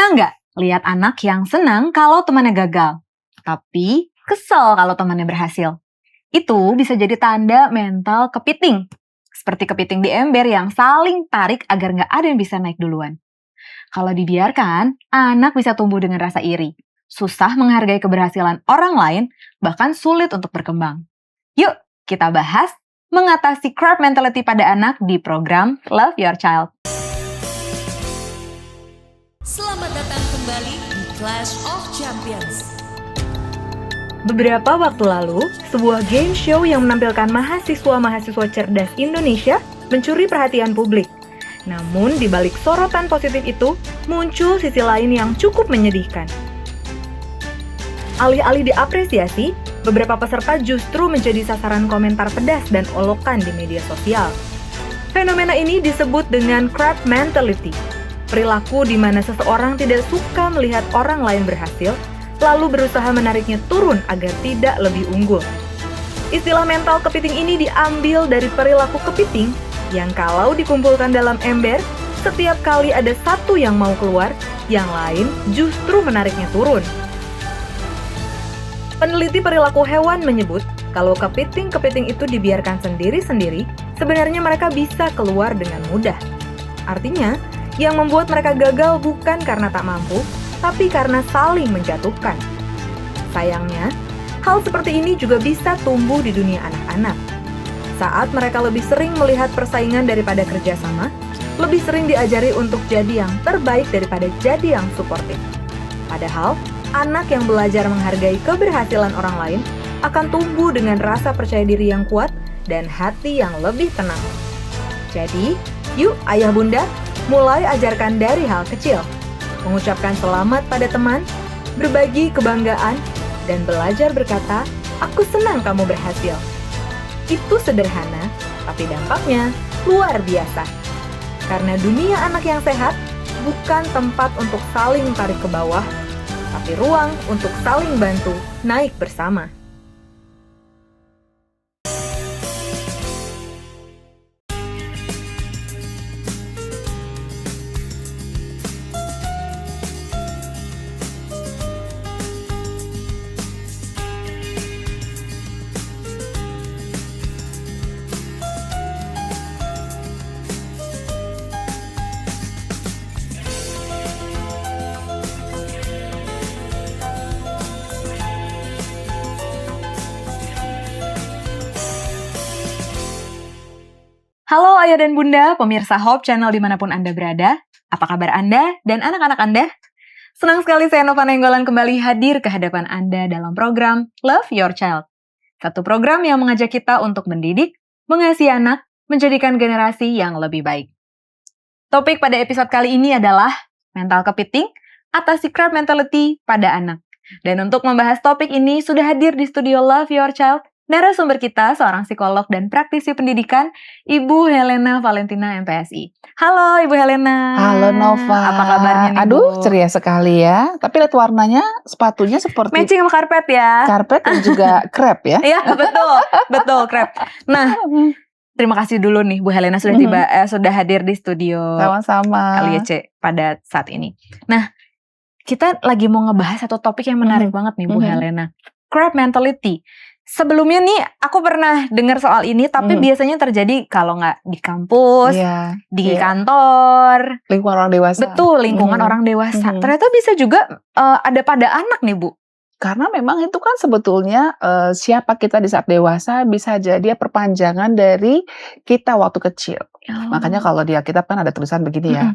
Pernah nggak lihat anak yang senang kalau temannya gagal, tapi kesel kalau temannya berhasil? Itu bisa jadi tanda mental kepiting. Seperti kepiting di ember yang saling tarik agar nggak ada yang bisa naik duluan. Kalau dibiarkan, anak bisa tumbuh dengan rasa iri. Susah menghargai keberhasilan orang lain, bahkan sulit untuk berkembang. Yuk, kita bahas mengatasi crab mentality pada anak di program Love Your Child. Selamat datang kembali di Clash of Champions. Beberapa waktu lalu, sebuah game show yang menampilkan mahasiswa-mahasiswa cerdas Indonesia mencuri perhatian publik. Namun, di balik sorotan positif itu, muncul sisi lain yang cukup menyedihkan. Alih-alih diapresiasi, beberapa peserta justru menjadi sasaran komentar pedas dan olokan di media sosial. Fenomena ini disebut dengan crab mentality, perilaku di mana seseorang tidak suka melihat orang lain berhasil, lalu berusaha menariknya turun agar tidak lebih unggul. Istilah mental kepiting ini diambil dari perilaku kepiting yang kalau dikumpulkan dalam ember, setiap kali ada satu yang mau keluar, yang lain justru menariknya turun. Peneliti perilaku hewan menyebut, kalau kepiting-kepiting itu dibiarkan sendiri-sendiri, sebenarnya mereka bisa keluar dengan mudah. Artinya, yang membuat mereka gagal bukan karena tak mampu, tapi karena saling menjatuhkan. Sayangnya, hal seperti ini juga bisa tumbuh di dunia anak-anak. Saat mereka lebih sering melihat persaingan daripada kerjasama, lebih sering diajari untuk jadi yang terbaik daripada jadi yang suportif. Padahal, anak yang belajar menghargai keberhasilan orang lain akan tumbuh dengan rasa percaya diri yang kuat dan hati yang lebih tenang. Jadi, yuk ayah bunda, mulai ajarkan dari hal kecil. Mengucapkan selamat pada teman, berbagi kebanggaan, dan belajar berkata, "Aku senang kamu berhasil." Itu sederhana, tapi dampaknya luar biasa. Karena dunia anak yang sehat bukan tempat untuk saling tarik ke bawah, tapi ruang untuk saling bantu naik bersama. Halo ayah dan bunda, pemirsa Hope Channel dimanapun Anda berada. Apa kabar Anda dan anak-anak Anda? Senang sekali saya Nova Nainggolan kembali hadir ke hadapan Anda dalam program Love Your Child. Satu program yang mengajak kita untuk mendidik, mengasihi anak, menjadikan generasi yang lebih baik. Topik pada episode kali ini adalah mental kepiting, atasi crab mentality pada anak. Dan untuk membahas topik ini sudah hadir di studio Love Your Child narasumber kita, seorang psikolog dan praktisi pendidikan, Ibu Helena Valentina MPSI. Halo Ibu Helena. Halo Nova. Apa kabarnya nih, Aduh, Bu? ceria sekali ya. Tapi lihat warnanya, sepatunya seperti Matching sama karpet ya. karpet dan juga krep ya. Iya, betul, krep. Nah, terima kasih dulu nih Bu Helena sudah sudah hadir di studio Sama-sama. LYC pada saat ini. Nah, kita lagi mau ngebahas satu topik yang menarik banget nih Bu Helena. Crab mentality. Sebelumnya nih aku pernah dengar soal ini, tapi biasanya terjadi kalau nggak di kampus, di kantor, lingkungan orang dewasa. Betul, lingkungan orang dewasa. Ternyata bisa juga ada pada anak nih Bu. Karena memang itu kan sebetulnya siapa kita di saat dewasa bisa jadi perpanjangan dari kita waktu kecil. Makanya kalau di Alkitab kan ada tulisan begini ya,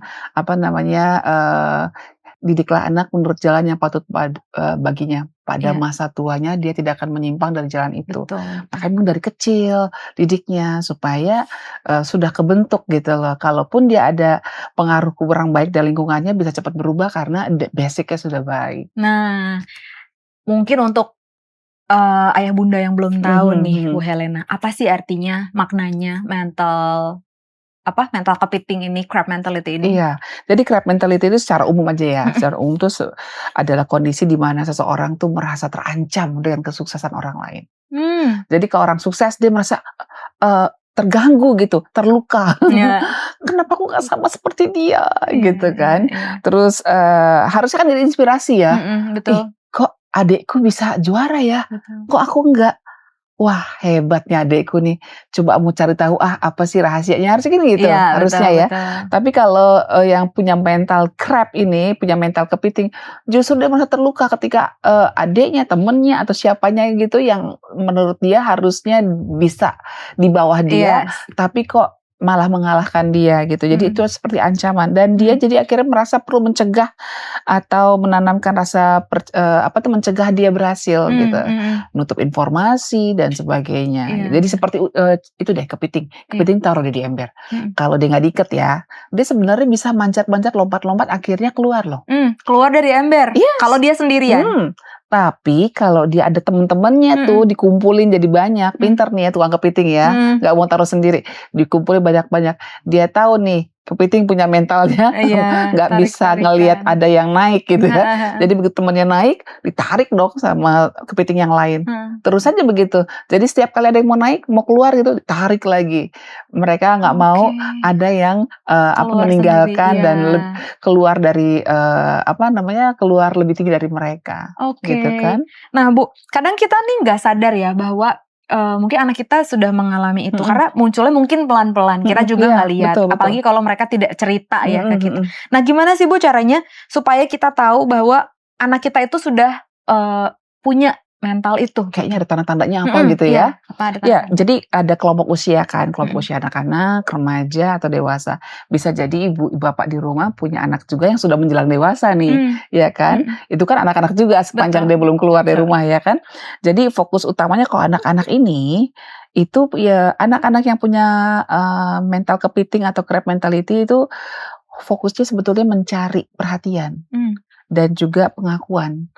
didiklah anak menurut jalan yang patut baginya. Pada masa tuanya dia tidak akan menyimpang dari jalan itu. Makanya dari kecil didiknya supaya sudah kebentuk gitu loh. Kalaupun dia ada pengaruh kurang baik dari lingkungannya bisa cepat berubah karena basicnya sudah baik. Nah, mungkin untuk ayah bunda yang belum tahu nih Bu Helena, apa sih artinya, maknanya mental kepiting ini, crab mentality ini? Iya, jadi crab mentality itu secara umum aja ya. Secara umum itu adalah kondisi di mana seseorang tuh merasa terancam dengan kesuksesan orang lain. Jadi kalau orang sukses dia merasa terganggu gitu, terluka. Iya. Kenapa aku nggak sama seperti dia Iya gitu iya kan. iya. Terus, harusnya kan jadi inspirasi ya, "Ih, Betul kok adikku bisa juara ya? betul. Kok aku enggak? Wah, hebatnya adekku nih. Coba mau cari tahu, apa sih rahasianya?" Harusnya kan gitu, Iya, betul harusnya ya. betul. Tapi kalau, yang punya mental crab ini, punya mental kepiting, justru dia merasa terluka ketika, adiknya, temennya, atau siapanya gitu yang menurut dia harusnya bisa di bawah dia, Iya, tapi kok malah mengalahkan dia gitu. Jadi itu mhm, seperti ancaman dan dia mhm, jadi akhirnya merasa perlu mencegah atau menanamkan rasa apa tuh, mencegah dia berhasil gitu. mhm, Nutup informasi dan sebagainya. iya Jadi iya, seperti itu deh kepiting. iya, Kepiting taruh dia di ember. mhm. Kalau dia nggak diikat ya, dia sebenarnya bisa manjat-manjat, lompat-lompat, akhirnya keluar loh. Keluar dari ember? Kalau Yes, dia sendirian? tapi kalau dia ada temen-temennya tuh Mhm, dikumpulin jadi banyak, mmm, pinter nih ya tukang kepiting ya, mhm, nggak mau taruh sendiri, dikumpulin banyak-banyak. Dia tahu nih kepiting punya mentalnya iya, nggak bisa ngelihat tarik-tarikan. ada yang naik gitu ya. Heeh heeh, Jadi begitu temennya naik, ditarik dong sama kepiting yang lain. heeh. Terus aja begitu. Jadi setiap kali ada yang mau naik, mau keluar gitu, ditarik lagi. Mereka nggak Oke, mau ada yang, keluar sendiri, meninggalkan iya. dan keluar dari, apa namanya, keluar lebih tinggi dari mereka, gitu Oke. kan. Nah, Bu, kadang kita nih nggak sadar ya bahwa, mungkin anak kita sudah mengalami itu Mhm karena munculnya mungkin pelan-pelan, kita juga iya, nggak lihat, betul betul. apalagi kalau mereka tidak cerita ya Mhm ke kita. mhm. Nah, gimana sih Bu caranya supaya kita tahu bahwa anak kita itu sudah, punya mental itu gitu? Kayaknya ada tanda-tandanya apa gitu Iya, ya. apa ada Ya, tanda-tanda? jadi ada kelompok usia kan, kelompok Mhm, usia anak-anak, remaja, atau dewasa. Bisa jadi ibu bapak di rumah punya anak juga yang sudah menjelang dewasa nih, mmm, ya kan. mhm, Itu kan anak-anak juga sepanjang betul dia belum keluar dari betul, rumah ya kan. Jadi fokus utamanya kalau anak-anak ini, itu ya anak-anak yang punya, mental kepiting atau crab mentality itu fokusnya sebetulnya mencari perhatian mmm, dan juga pengakuan.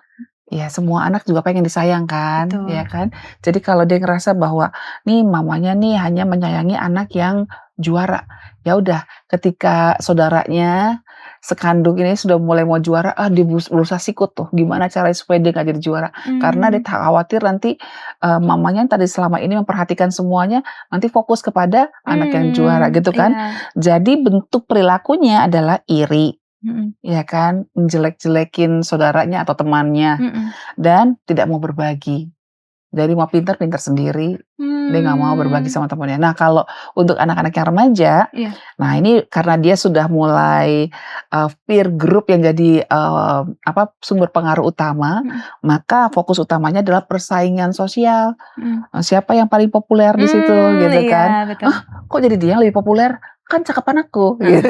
Ya semua anak juga pengen disayang kan, ya betul, kan. Jadi kalau dia ngerasa bahwa, nih mamanya nih hanya menyayangi anak yang juara, ya udah ketika saudaranya sekandung ini sudah mulai mau juara, dia berusaha sikut tuh, gimana caranya supaya dia nggak jadi juara. Karena dia mmm, khawatir nanti, mamanya yang tadi selama ini memperhatikan semuanya, nanti fokus kepada anak yang juara gitu kan. iya, Jadi bentuk perilakunya adalah iri, mhm, ya kan, menjelek-jelekin saudaranya atau temannya, mhm, dan tidak mau berbagi. Jadi mau pintar, pintar sendiri, dia nggak mau berbagi mmm, sama temannya. Nah, kalau untuk anak-anak yang remaja, iya, nah ini karena dia sudah mulai, peer group yang jadi, apa, sumber pengaruh utama, mhm, maka fokus utamanya adalah persaingan sosial. mhm. Siapa yang paling populer di situ gitu Iya kan. betul. "Ah, kok jadi dia yang lebih populer? Kan cakepan aku," gitu.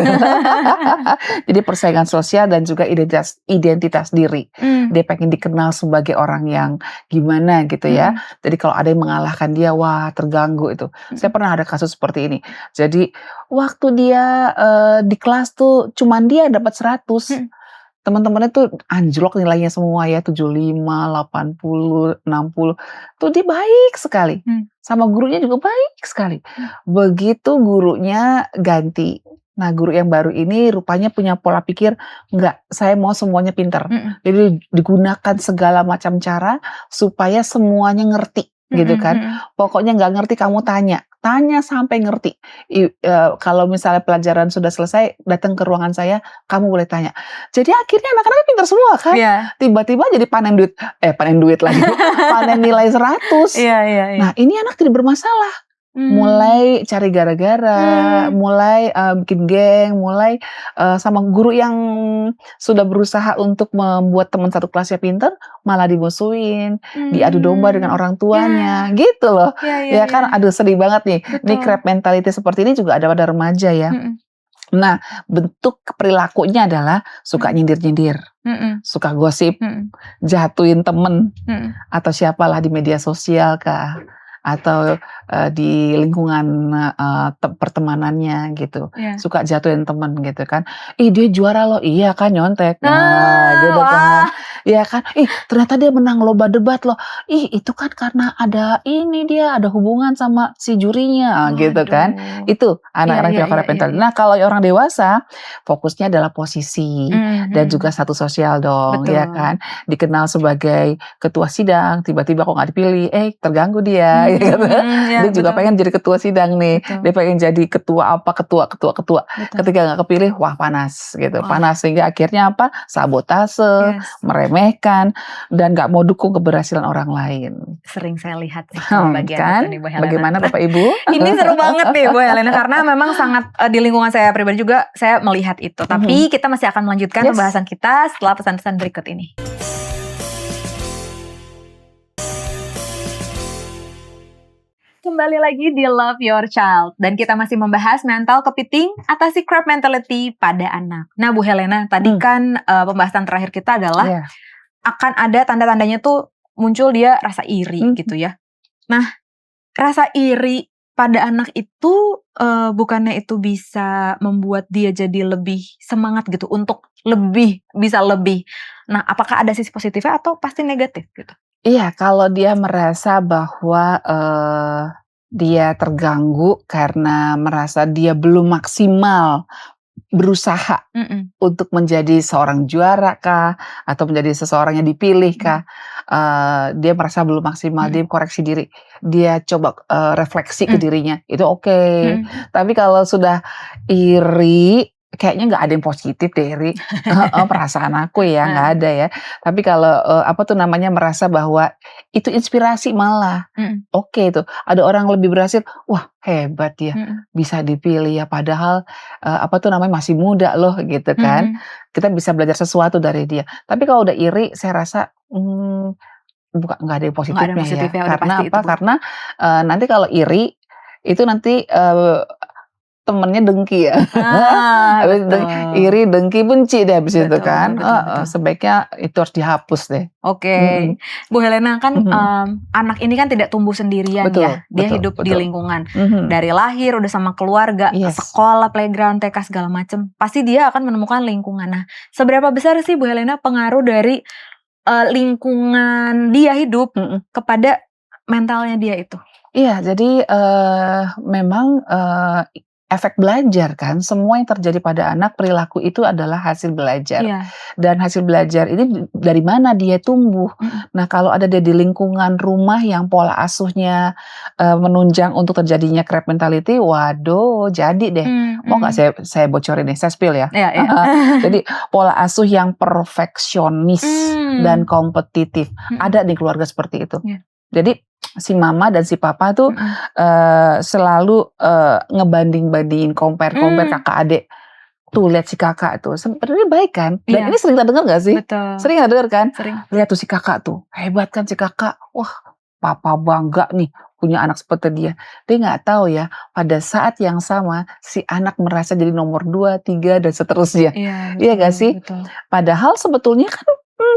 Jadi persaingan sosial dan juga identitas identitas diri. Mmm, Dia pengen dikenal sebagai orang yang gimana gitu ya. mhm, Jadi kalau ada yang mengalahkan dia, wah terganggu itu. Saya mhm, pernah ada kasus seperti ini. Jadi waktu dia, di kelas tuh cuman dia yang dapat 100. mhm, Teman-temannya tuh anjlok nilainya semua ya, 75, 80, 60. Tuh dia baik sekali, mmm, sama gurunya juga baik sekali. mmm, Begitu gurunya ganti. Nah, guru yang baru ini rupanya punya pola pikir, "Enggak, saya mau semuanya pintar." mhm, Jadi digunakan segala macam cara supaya semuanya ngerti, gitu mhm kan. mhm. Pokoknya nggak ngerti kamu tanya, tanya sampai ngerti. Kalau misalnya pelajaran sudah selesai, datang ke ruangan saya, kamu boleh tanya. Jadi akhirnya anak-anaknya pintar semua kan. Iya. Tiba-tiba jadi panen duit lagi, panen nilai 100. Iya iya iya. Nah, ini anak tidak bermasalah. Mmm, Mulai cari gara-gara, mmm, mulai, bikin geng, mulai, sama guru yang sudah berusaha untuk membuat teman satu kelasnya pinter, malah dimusuhin, diadu domba dengan orang tuanya, ya, gitu loh. ya ya Ya ya, kan, aduh sedih banget nih. Ini betul, crab mentality seperti ini juga ada pada remaja ya. mhm, Nah, bentuk perilakunya adalah suka mhm, nyindir-nyindir, mhm, suka gosip, mhm, jatuhin temen, mhm, atau siapalah di media sosial kah, atau, di lingkungan, pertemanannya gitu, iya. suka jatuhin temen gitu kan, "Ih dia juara loh," "Iya kan nyontek," nah Ah, gitu kan. wah, Ya kan, "Ih, ternyata dia menang lomba debat loh. Ih, itu kan karena ada hubungan sama si jurinya," gitu kan. Waduh. Itu Iya anak-anak iya yang iya iya mental. iya. Nah, kalau orang dewasa, fokusnya adalah posisi dan juga Mhm. status sosial dong, ya Betul. kan. Dikenal sebagai ketua sidang, tiba-tiba kok nggak dipilih, terganggu dia, ya kan. Mhm, iya Dia juga betul pengen jadi ketua sidang nih, betul dia pengen jadi ketua apa, ketua ketua ketua. betul. Ketika nggak kepilih, wah panas gitu, Wah, panas sehingga akhirnya apa, sabotase, yes, meremehkan, dan nggak mau dukung keberhasilan orang lain. sering saya lihat sih kalau bagian itu Kan? nih Bu Helena. Bagaimana Nah, Bapak Ibu? ini seru banget nih Bu Helena karena memang sangat di lingkungan saya pribadi juga saya melihat itu. Mhm. Tapi kita masih akan melanjutkan Yes. pembahasan kita setelah pesan-pesan berikut ini. Kembali lagi di Love Your Child dan kita masih membahas mental kepiting atasi crab mentality pada anak. Nah Bu Helena, tadi kan pembahasan terakhir kita adalah Iya. akan ada tanda-tandanya tuh muncul dia rasa iri gitu ya. Nah, rasa iri pada anak itu bukannya itu bisa membuat dia jadi lebih semangat gitu untuk bisa lebih. Nah, apakah ada sisi positifnya atau pasti negatif gitu? Iya, kalau dia merasa bahwa, dia terganggu karena merasa dia belum maksimal berusaha Mhm. untuk menjadi seorang juara kah, atau menjadi seseorang yang dipilih kah, dia merasa belum maksimal, dia Mhm. koreksi diri, dia coba, refleksi ke Mhm. dirinya, itu oke. Mhm. Tapi kalau sudah iri, kayaknya nggak ada yang positif deh iri, heeh, perasaan aku ya, nggak Heeh. ada ya. Tapi kalau, apa tuh namanya, merasa bahwa itu inspirasi malah, Mhm. oke tuh. Ada orang lebih berhasil, wah hebat ya, Mhm. bisa dipilih ya, padahal, apa tuh namanya, masih muda loh gitu kan. Mhm. Kita bisa belajar sesuatu dari dia. Tapi kalau udah iri, saya rasa, nggak ada yang Nggak ada positifnya ya. positifnya, udah Karena pasti itu apa? Bu. Karena, nanti kalau iri, itu nanti, temennya dengki ya. Habis Betul. iri, dengki, benci deh habis itu Betul kan, betul heeh. betul. Sebaiknya itu harus dihapus deh. Oke, Mhm, Bu Helena kan, mhm. anak ini kan tidak tumbuh sendirian Betul ya, dia betul hidup di betul. lingkungan. Mhm. Dari lahir udah sama keluarga, Yes. sekolah, playground, TK segala macem, pasti dia akan menemukan lingkungan. Nah, seberapa besar sih Bu Helena pengaruh dari, lingkungan dia hidup Mhm. kepada mentalnya dia itu? Iya, jadi, memang, efek belajar kan, semua yang terjadi pada anak, perilaku itu adalah hasil belajar. Iya. Dan hasil belajar ini dari mana dia tumbuh. Mhm. Nah, kalau ada dia di lingkungan rumah yang pola asuhnya, menunjang untuk terjadinya crab mentality, waduh jadi deh. Mau nggak Mhm. saya bocorin nih, saya spill ya? Iya iya. Heeh. Jadi pola asuh yang perfeksionis dan kompetitif, Mhm. ada di keluarga seperti itu. Iya. Jadi si mama dan si papa tuh, Mhm. selalu, ngebanding-bandingin, compare-compare Mmm. kakak adik. Tuh lihat si kakak tuh, sebenarnya baik kan? Dan Iya, ini sering kita dengar nggak sih? betul, Sering nggak denger kan? sering. Lihat tuh si kakak tuh, hebat kan si kakak. Wah, papa bangga nih punya anak seperti dia. Dia nggak tahu ya, pada saat yang sama si anak merasa jadi nomor 2, 3 dan seterusnya. Iya, Iya betul nggak sih? betul. Padahal sebetulnya kan,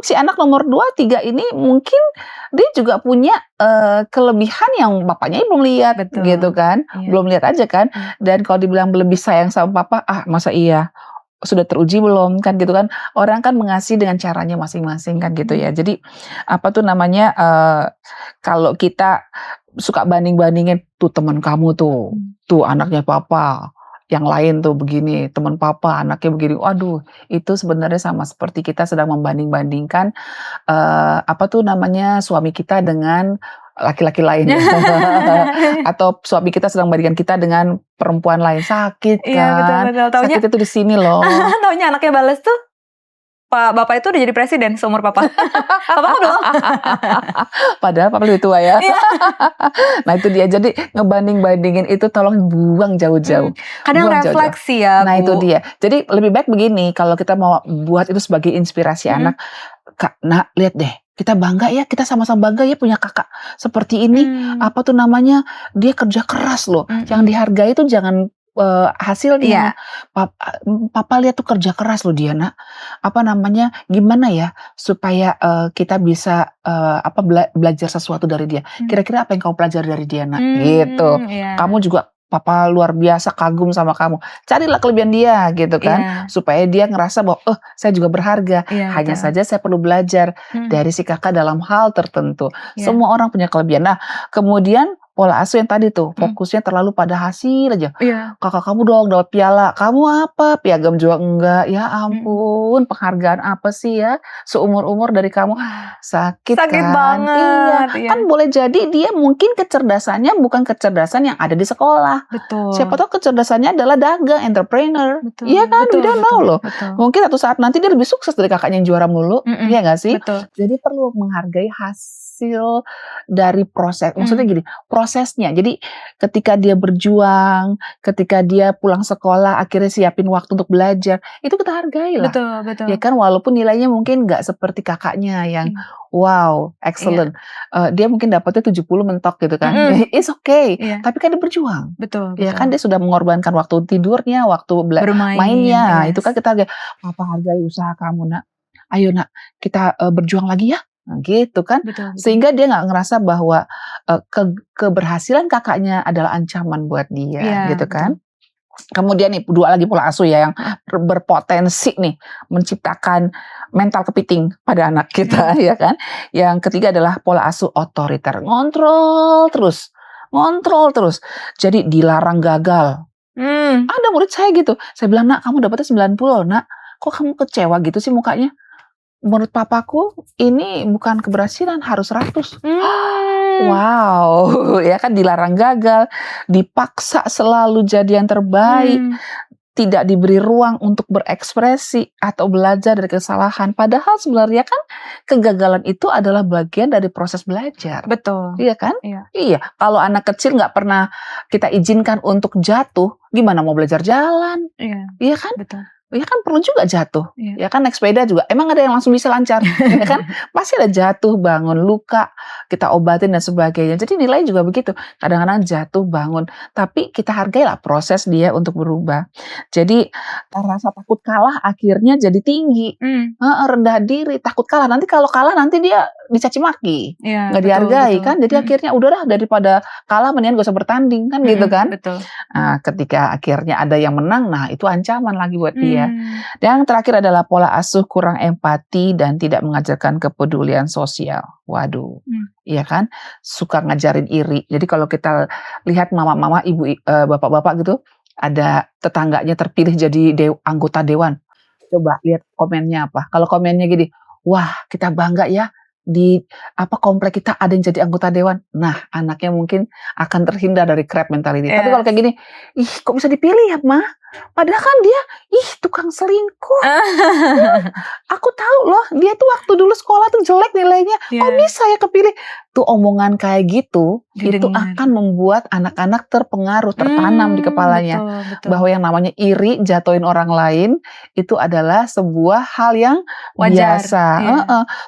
si anak nomor 2, 3 ini mungkin dia juga punya, kelebihan yang bapaknya belum lihat gitu Betul, kan, iya belum lihat aja kan. iya. Dan kalau dibilang lebih sayang sama papa, masa iya? Sudah teruji belum? Kan gitu kan. Orang kan mengasihi dengan caranya masing-masing kan gitu ya. Mmm. Jadi, apa tuh namanya, kalau kita suka banding-bandingin, "Tuh teman kamu tuh, Mmm. tuh anaknya papa, yang lain tuh begini, teman papa anaknya begini." Waduh, itu sebenarnya sama seperti kita sedang membanding-bandingkan, apa tuh namanya, suami kita dengan laki-laki lain ya. Atau suami kita sedang membandingkan kita dengan perempuan lain, sakit Iya, betul kan, betul. Taunya sakit itu di sini loh. taunya anaknya bales tuh, bapak itu udah jadi presiden seumur papa. Papa kok belum? Padahal papa lebih tua ya. Iya. Nah itu dia, jadi ngebanding-bandingin itu tolong buang jauh-jauh, Kadang buang jauh-jauh. refleksi ya, Nah itu Bu. dia, jadi lebih baik begini, kalau kita mau buat itu sebagai inspirasi Mhm. anak, "Kak, Nak, lihat deh, kita bangga ya, kita sama-sama bangga ya punya kakak seperti ini, Mmm. apa tuh namanya, dia kerja keras loh, yang Mhm. dihargai itu jangan, hasilnya. Iya. Papa lihat tuh kerja keras loh dia, Nak. Apa namanya, gimana ya supaya, kita bisa, belajar sesuatu dari dia. Mmm. Kira-kira apa yang kamu pelajari dari dia, Nak?" Gitu. Iya. Kamu juga papa luar biasa kagum sama kamu. Carilah kelebihan dia gitu kan, supaya dia ngerasa bahwa, "Oh, saya juga berharga. Hanya saja saya perlu belajar dari si kakak dalam hal tertentu." Semua orang punya kelebihan. Nah, kemudian pola asuh yang tadi tuh, fokusnya terlalu pada hasil aja. "Kakak kamu dong dapat piala, kamu apa? Piagam juga enggak. Ya ampun, penghargaan apa sih ya seumur-umur dari kamu?" Sakit Sakit kan? banget, Iya, kan boleh jadi dia mungkin kecerdasannya bukan kecerdasan yang ada di sekolah. Betul. Siapa tahu kecerdasannya adalah dagang, entrepreneur. Betul, Iya kan? We betul, don't know loh. betul. Mungkin suatu saat nanti dia lebih sukses dari kakaknya yang juara mulu. Iya nggak sih? Betul. Jadi perlu menghargai hasil dari proses. Maksudnya gini, prosesnya. Jadi ketika dia berjuang, ketika dia pulang sekolah akhirnya siapin waktu untuk belajar, itu kita hargai lah. Betul, betul. Ya kan, walaupun nilainya mungkin nggak seperti kakaknya yang wow, excellent. Dia mungkin dapatnya 70 mentok gitu kan. It's okay. Tapi kan dia berjuang. Betul, Ya kan dia sudah mengorbankan waktu tidurnya, waktu mainnya. Itu kan kita hargai, "Papa hargai usaha kamu, Nak. Ayo, Nak, kita berjuang lagi ya." Nah, gitu kan. Betul. Sehingga dia nggak ngerasa bahwa keberhasilan kakaknya adalah ancaman buat dia, gitu kan. Kemudian nih, 2 lagi pola asuh ya yang berpotensi nih menciptakan mental kepiting pada anak kita ya kan. Yang ketiga adalah pola asuh otoriter, ngontrol terus. Jadi dilarang gagal. Ada murid saya gitu. Saya bilang, "Nak, kamu dapatnya 90 loh, Nak. Kok kamu kecewa gitu sih mukanya?" "Menurut papaku ini bukan keberhasilan, harus 100." Wow, ya kan dilarang gagal, dipaksa selalu jadi yang terbaik, tidak diberi ruang untuk berekspresi atau belajar dari kesalahan. Padahal sebenarnya kan kegagalan itu adalah bagian dari proses belajar. Betul. Iya kan? Iya. Kalau anak kecil nggak pernah kita izinkan untuk jatuh, gimana mau belajar jalan? Iya kan? Betul. Ya kan perlu juga jatuh. Ya kan naik sepeda juga. Emang ada yang langsung bisa lancar? Ya kan? Pasti ada jatuh, bangun, luka, kita obatin dan sebagainya. Jadi nilai juga begitu. Kadang-kadang jatuh, bangun. Tapi kita hargailah proses dia untuk berubah. Jadi rasa takut kalah akhirnya jadi tinggi. Rendah diri, takut kalah. Nanti kalau kalah nanti dia dicaci maki. Nggak dihargai kan. Jadi akhirnya udahlah daripada kalah mendingan gak usah bertanding kan gitu kan. Betul. Nah, ketika akhirnya ada yang menang, nah itu ancaman lagi buat dia. Dan yang terakhir adalah pola asuh kurang empati dan tidak mengajarkan kepedulian sosial. Waduh, iya kan? Suka ngajarin iri. Jadi kalau kita lihat mama-mama, bapak-bapak gitu, ada tetangganya terpilih jadi anggota dewan. Coba lihat komennya apa. Kalau komennya gini, "Wah, kita bangga ya. Di komplek kita ada yang jadi anggota dewan." Nah, anaknya mungkin akan terhindar dari crab mentality. Tapi kalau kayak gini, "Ih, kok bisa dipilih ya, Ma? Padahal kan dia, tukang selingkuh. Aku tahu loh, dia tuh waktu dulu sekolah tuh jelek nilainya. Kok bisa ya kepilih?" Tuh omongan kayak gitu, itu akan membuat anak-anak terpengaruh, tertanam di kepalanya. Betul. Bahwa yang namanya iri, jatuhin orang lain, itu adalah sebuah hal yang wajar. Biasa.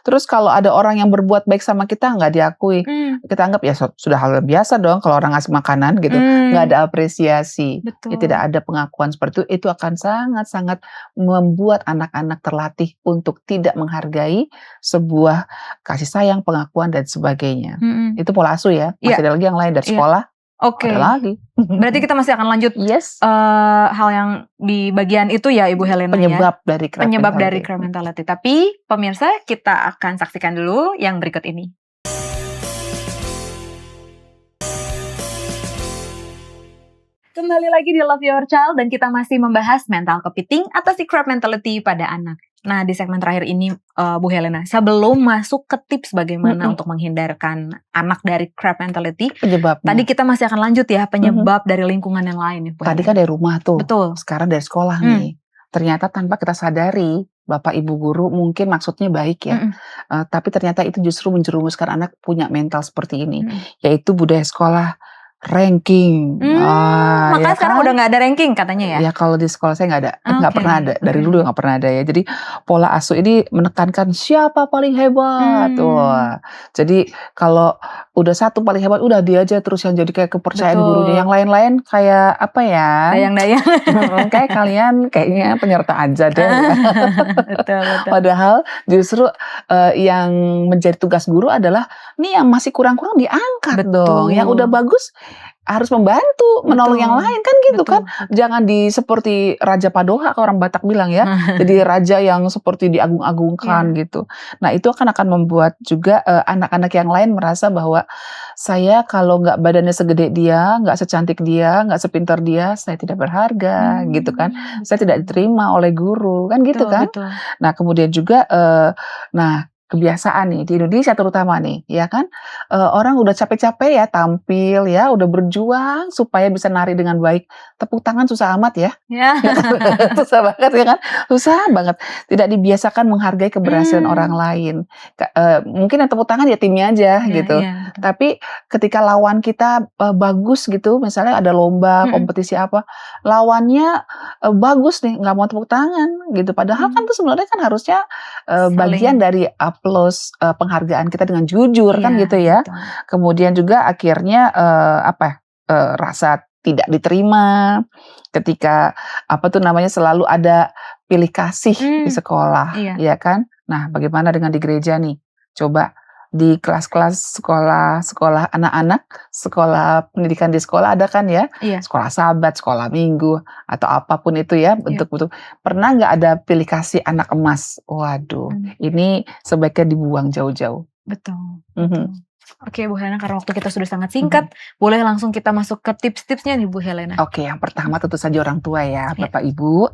Terus kalau ada orang yang berbuat baik sama kita, nggak diakui. Kita anggap ya sudah hal biasa dong kalau orang ngasih makanan gitu. Nggak ada apresiasi. Betul. Ya, tidak ada pengakuan seperti itu akan sangat-sangat membuat anak-anak terlatih untuk tidak menghargai sebuah kasih sayang, pengakuan, dan sebagainya. Itu pola asuh ya. Masih ada lagi yang lain dari sekolah. Oke. Ada lagi. Berarti kita masih akan lanjut hal yang di bagian itu ya, Ibu Helena. Penyebab dari crab mentality. Tapi pemirsa, kita akan saksikan dulu yang berikut ini. Kembali lagi di Love Your Child dan kita masih membahas mental kepiting atau si crab mentality pada anak. Nah, di segmen terakhir ini Bu Helena, sebelum masuk ke tips bagaimana untuk menghindarkan anak dari crab mentality, penyebabnya. Tadi kita masih akan lanjut ya, penyebab dari lingkungan yang lain nih, Bu Tadi Helena. kan dari rumah tuh. Betul. Sekarang dari sekolah nih. Ternyata tanpa kita sadari, Bapak Ibu guru mungkin maksudnya baik ya. Tapi ternyata itu justru menjerumuskan anak punya mental seperti ini. Yaitu budaya sekolah ranking. Makanya sekarang udah nggak ada ranking katanya ya? Ya kalau di sekolah saya nggak ada, nggak pernah ada. Dari dulu nggak pernah ada ya. Jadi pola asuh ini menekankan siapa paling hebat. Wah. Jadi kalau udah satu paling hebat, udah dia aja terus yang jadi kayak kepercayaan gurunya. Yang lain-lain kayak apa ya? Dayang-dayang. Kayak kalian kayaknya penyerta aja deh. Betul. Padahal justru yang menjadi tugas guru adalah nih yang masih kurang-kurang diangkat dong. Yang udah bagus harus membantu, menolong yang lain kan gitu kan. Jangan seperti Raja Padoha kalau orang Batak bilang ya. Jadi raja yang seperti diagung-agungkan gitu. Nah, itu akan membuat juga anak-anak yang lain merasa bahwa saya kalau nggak badannya segede dia, nggak secantik dia, nggak sepintar dia, saya tidak berharga gitu kan. Saya tidak diterima oleh guru kan gitu kan. Nah, kemudian juga nah kebiasaan nih di Indonesia terutama nih ya kan, orang udah capek-capek ya tampil ya, udah berjuang supaya bisa nari dengan baik, tepuk tangan susah amat ya. Susah banget ya kan, susah banget, tidak dibiasakan menghargai keberhasilan orang lain. Mungkin yang tepuk tangan ya timnya aja gitu, tapi ketika lawan kita bagus gitu, misalnya ada lomba kompetisi apa, lawannya bagus nih, nggak mau tepuk tangan gitu, padahal kan itu sebenarnya kan harusnya bagian dari plus penghargaan kita dengan jujur kan gitu ya. Kemudian juga akhirnya rasa tidak diterima ketika selalu ada pilih kasih di sekolah, ya kan. Nah, bagaimana dengan di gereja nih? Coba di kelas-kelas sekolah anak-anak, sekolah pendidikan di sekolah ada kan ya, sekolah Sabat, sekolah Minggu, atau apapun itu ya bentuk-bentuk. Pernah nggak ada pilih kasih anak emas? Waduh, ini sebaiknya dibuang jauh-jauh. Betul. Oke Bu Helena, karena waktu kita sudah sangat singkat, boleh langsung kita masuk ke tips-tipsnya nih Bu Helena. Oke, yang pertama tentu saja orang tua ya, Bapak Ibu.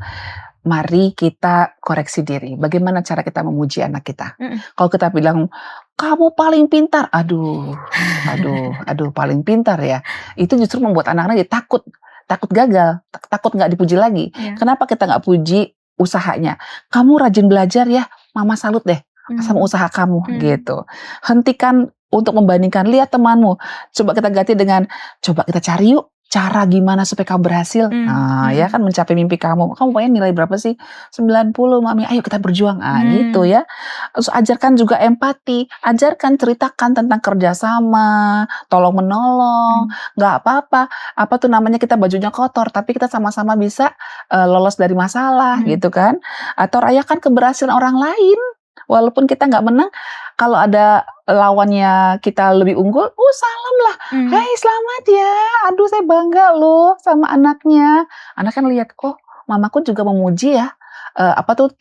Mari kita koreksi diri. Bagaimana cara kita memuji anak kita? Kalau kita bilang, kamu paling pintar. Aduh, paling pintar ya. Itu justru membuat anak-anak jadi takut gagal, takut nggak dipuji lagi. Kenapa kita nggak puji usahanya? Kamu rajin belajar ya, mama salut deh sama usaha kamu gitu. Hentikan untuk membandingkan, lihat temanmu. Coba kita ganti dengan, coba kita cari yuk cara gimana supaya kamu berhasil. Ya kan, mencapai mimpi kamu. Kamu pengen nilai berapa sih? 90 mami, ayo kita berjuang. Gitu ya. Terus ajarkan juga empati. Ajarkan, ceritakan tentang kerjasama, tolong menolong. Gak apa-apa. Apa tuh namanya, kita bajunya kotor, tapi kita sama-sama bisa lolos dari masalah gitu kan. Atau rayakan keberhasilan orang lain. Walaupun kita nggak menang, kalau ada lawannya kita lebih unggul, salam lah. Hai, selamat ya. Aduh, saya bangga loh sama anaknya. Anak kan lihat, oh mamaku juga memuji ya.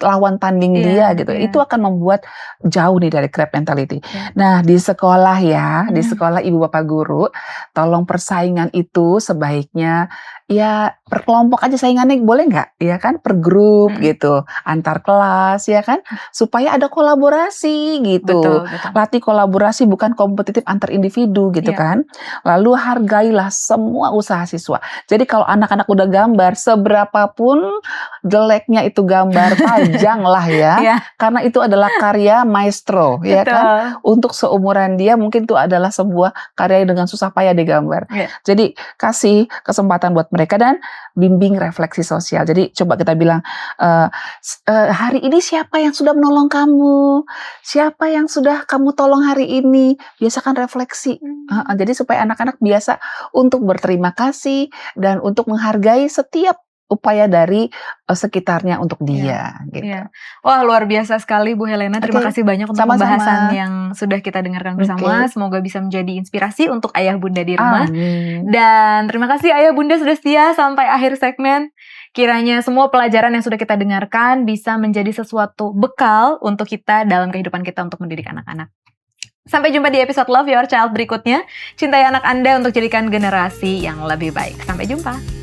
Lawan tanding dia gitu. Itu akan membuat jauh nih dari crab mentality. Nah, di sekolah ya, di sekolah ibu bapak guru, tolong persaingan itu sebaiknya ya per kelompok aja saingannya, boleh nggak? Ya kan, per grup gitu, antar kelas ya kan, supaya ada kolaborasi gitu. Betul. Latih kolaborasi, bukan kompetitif antar individu gitu kan. Lalu hargailah semua usaha siswa. Jadi kalau anak-anak udah gambar, seberapapun jeleknya itu gambar, pajang lah ya. Karena itu adalah karya maestro ya kan. Untuk seumuran dia mungkin itu adalah sebuah karya yang dengan susah payah digambar. Jadi kasih kesempatan buat mereka dan bimbing refleksi sosial. Jadi coba kita bilang, hari ini siapa yang sudah menolong kamu? Siapa yang sudah kamu tolong hari ini? Biasakan refleksi. Jadi supaya anak-anak biasa untuk berterima kasih dan untuk menghargai setiap upaya dari sekitarnya untuk dia gitu. Wah, luar biasa sekali Bu Helena. Terima kasih banyak untuk pembahasan yang sudah kita dengarkan bersama. Semoga bisa menjadi inspirasi untuk ayah bunda di rumah. Dan terima kasih ayah bunda sudah setia sampai akhir segmen. Kiranya semua pelajaran yang sudah kita dengarkan bisa menjadi sesuatu bekal untuk kita dalam kehidupan kita untuk mendidik anak-anak. Sampai jumpa di episode Love Your Child berikutnya. Cintai anak Anda untuk jadikan generasi yang lebih baik. Sampai jumpa.